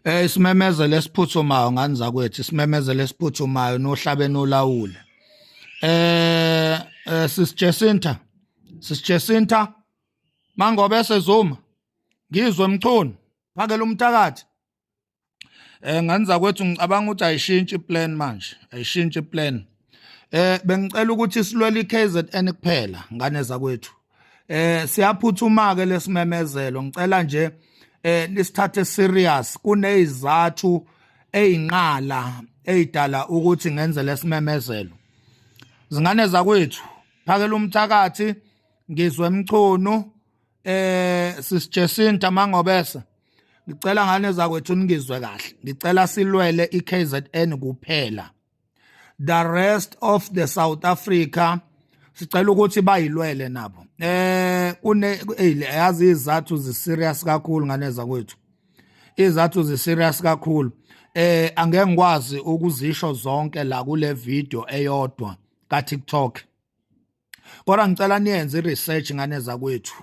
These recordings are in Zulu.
Isimemezelo esiphuthumayo ngani zakwethu, isimemezelo esiphuthumayo nohlabeni olawule. Sisijesinta mangobe sezuma ngizwe mchunu phakela umthakathi. Ngani zakwethu ngicabanga ukuthi ayishintshe iplan manje, ayishintshe iplan. Bengicela ukuthi silwele iKZN kuphela ngane zakwethu. Siyaphuthuma ke lesimemezelo, ngicela nje nisithathe serious, kunezathu eyinqala eyidala ukuthi ngenze lesimemezelo. Zingane zakwethu phakela umthakathi ngizwe mchunu sisijesinta mangobese ngicela ngane zakwethu ningizwe kahle, ngicela silwele iKZN kuphela. The rest of the South Africa sicela ukuthi bayilwele nabo. Yazi izathu ziserious kakhulu ngane zakwethu, izathu ziserious kakhulu. Angeke ngikwazi ukuzisho zonke la kule video eyodwa ka TikTok, kodwa ngicela niyenze i-research ngane zakwethu.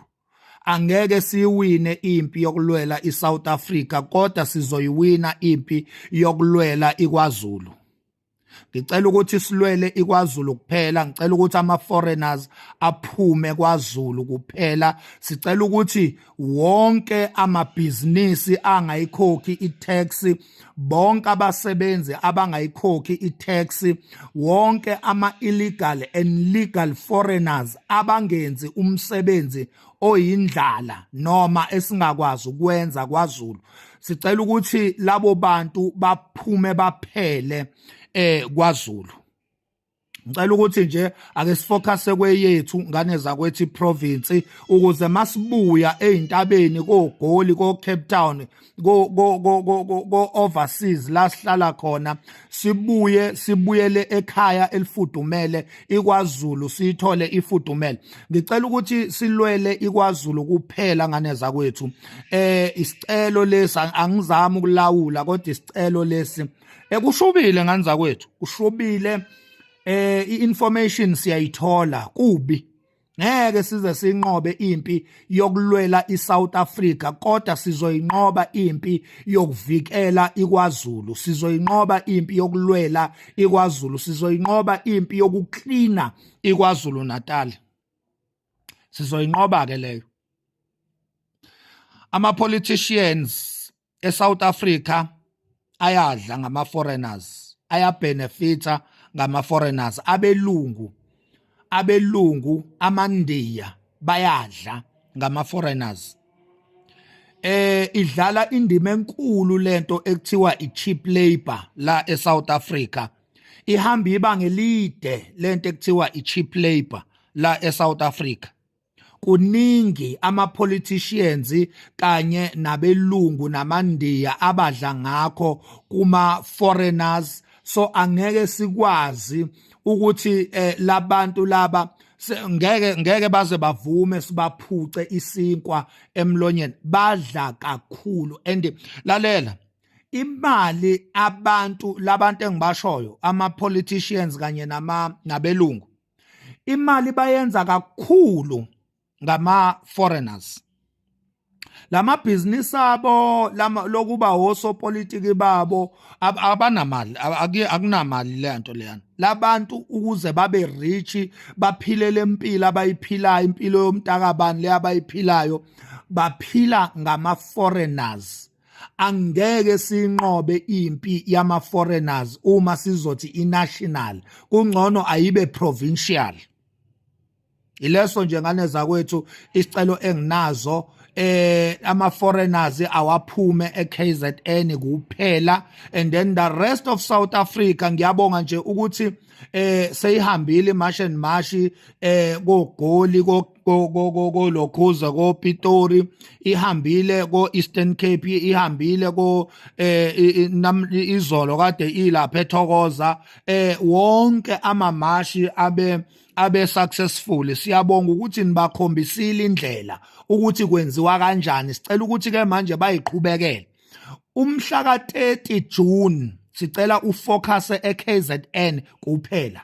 Angeke siyiwine impi yokulwela iSouth Africa, kodwa sizoyiwina impi yokulwela iKwaZulu. Ngicela ukuthi silwele iKwaZulu kuphela, ngicela ukuthi ama-foreigners aphume KwaZulu kuphela. Sicela ukuthi wonke amabhizinisi angayikhokhi i-tax, bonke abasebenzi abangayikhokhi i-tax, wonke ama-illegal and legal foreigners abangenzi umsebenzi oyindlala noma esingakwazi ukwenza KwaZulu, sicela ukuthi labo bantu baphume baphele KwaZulu. Ngicela ukuthi nje ake sifocuse kweyethu ngane zakwethu iprovince, ukuze masibuya ezintabeni koGoli ko Cape Town go overseas la sihlala khona, sibuyele ekhaya elifudumele iKwaZulu, sithole ifudumele. Ngicela ukuthi silwele iKwaZulu kuphela ngane zakwethu. Isicelo lesi angizami ukulawula, kodwa isicelo lesi kushubile ngane zakwethu, kushubile. I-information siyayithola kubi. Ngeke size sinqobe impi yokulwela iSouth Africa, kodwa sizoyinqoba impi yokuvikela iKwaZulu, sizoyinqoba impi yokulwela iKwaZulu, sizoyinqoba impi yokuklina iKwaZulu Natal. Sizoyinqoba ke leyo. Ama-politicians eSouth Africa ayadla ngama-foreigners, ayabenefita ngama-foreigners. Abelungu amandiya bayadla ngama-foreigners. Idlala indima enkulu lento ekuthiwa i-cheap labor la eSouth Africa. Ihamba ibanga elide lento ekuthiwa i-cheap labor la eSouth Africa. Kuningi ama-politicians kanye nabelungu namandiya abadla ngakho kuma-foreigners. So angeke sikwazi ukuthi labantu laba ngeke baze bavume sibaphuce isinkwa emlonyeni, badla kakhulu. And lalela, imali labantu engibashoyo, ama-politicians kanye nabelungu, imali bayenza kakhulu ngama-foreigners. Lamabhizinisi abo lokuba osopolitiki babo abanamali, akunamali lento leyana. Labantu ukuze babe rich, baphilele impilo abayiphilayo, impilo yomntakabani le abayiphilayo, baphila ngama-foreigners. Angeke sinqobe impi yama-foreigners uma sizothi i-national, kungcono ayibe provincial. Ileso nje ngane zakwethu isicelo enginazo. Ama-foreigners awaphume eKZN kuphela, and then the rest of South Africa ngiyabonga nje ukuthi seyihambile imarch and march koGoli ko Lokhuza ko Pitori, ihambile ko Eastern Cape, ihambile ko izolo kade ilapha eThokoza. Wonke amamarshi abe successful. Siyabonga ukuthi nibakhombisile indlela ukuthi kwenziwa kanjani. Sicela ukuthi ke manje bayiqhubekele. Umhla ka-30 June sicela ufocus eKZN kuphela.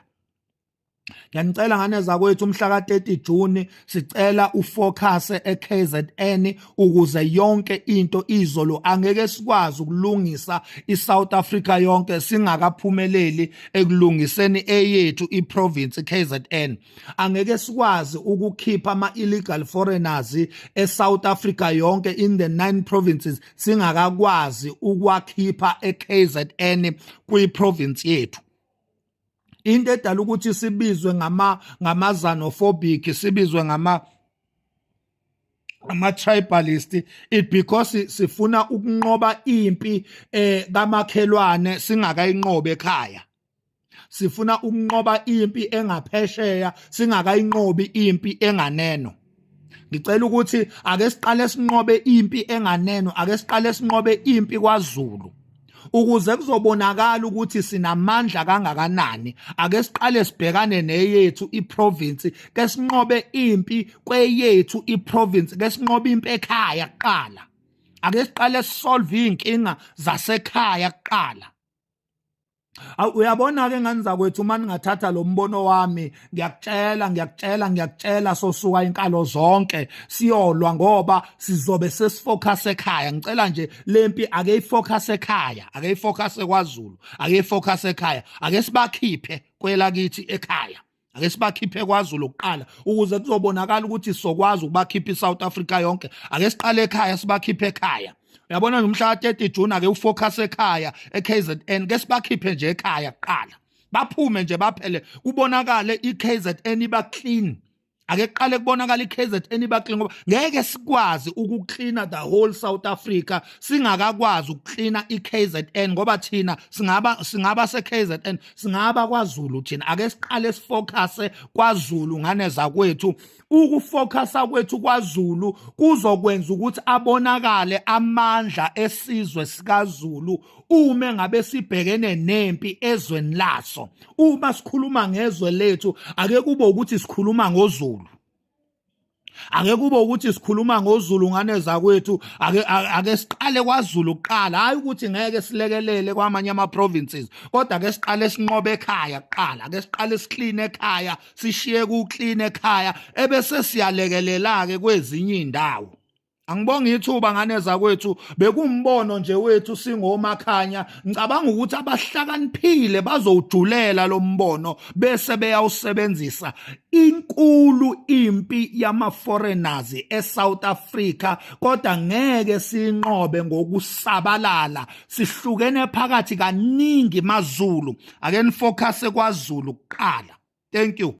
Ngiyanicela ngane zakwethu umhla ka-30 Juni sicela ufocuse e-KZN ukuze yonke into izolo angeke sikwazi ukulungisa iSouth Africa yonke singakaphumeleli ekulungiseni eyethu iprovince KZN. Angeke sikwazi ukukhipha ama-illegal foreigners eSouth Africa yonke in the 9 provinces singakakwazi ukwakhipha eKZN kwiprovince yethu. Into edala ukuthi sibizwe ngama-xenophobic, sibizwe ama-tribalist, it because sifuna ukunqoba impi kamakhelwane singakayinqobi ekhaya. Sifuna ukunqoba impi engaphesheya singakayinqobi impi enganeno. Ngicela ukuthi ake siqale sinqobe impi enganeno, ake siqale sinqobe impi kwaZulu. Ukuze kuzobonakala ukuthi sinamandla kangakanani, ake siqale sibhekane neyethu iprovince, ke sinqobe impi kweyethu iprovince, ke sinqobe impi ekhaya kuqala. Ake siqale sisolve inkinga zasekhaya kuqala. Uyabona-ke ngani zakwethu uma ningathatha lo mbono wami, ngiyakutshela sosuka inkalo zonke siyolwa ngoba sizobe sesifocus ekhaya. Ngicela nje lempi ake ifocus ekhaya, ake ifocus kwaZulu, ake ifocus ekhaya, ake sibakhiphe kwelakithi ekhaya. Ake sibakhiphe kwaZulu kuqala ukuze kuzobonakala ukuthi sokwazi ukubakhipha iSouth Africa yonke. Ake siqale ekhaya sibakhiphe ekhaya. Uyabona ngomhla ka-30 June ake ufocus ekhaya eKZN, ke sibakhiphe nje ekhaya kuqala. Baphume nje baphele kubonakale iKZN iba clean. Ake kuqale kubonakala iKZN iba clean ngoba ngeke sikwazi ukucleana the whole South Africa singakakwazi ukucleana iKZN ngoba thina singaba seKZN, singaba kwaZulu thina. Ake siqale sifocus kwaZulu ngane zakwethu. Ukufocusa kwethu kwaZulu kuzokwenza ukuthi abonakale amandla esizwe sikaZulu uma ngabe sibhekene nempi ezweni laso. Uma sikhuluma ngezwe lethu ake kube ukuthi sikhuluma ngoZulu. Ake kube ukuthi sikhuluma ngoZulu ngane zakwethu, ake siqale kwaZulu kuqala, hayi ukuthi ngeke silekelele kwamanye ama-provinces, kodwa ake siqale sinqobe ekhaya kuqala, ake siqale sikline ekhaya, sishiye kuclean ekhaya, ebese siyalekelela-ke kwezinye iy'ndawo. Angibonga ithuba ngane zakwethu, bekumbono nje wethu singomakhanya. Ngicabanga ukuthi abahlakaniphile bazowujulela lo mbono bese beyawusebenzisa. Inkulu impi yama-foreigners eSouth Africa, kodwa ngeke siyinqobe ngokusabalala. Sihlukene phakathi kaningi maZulu. Ake nifocuse kwaZulu kuqala. Thank you.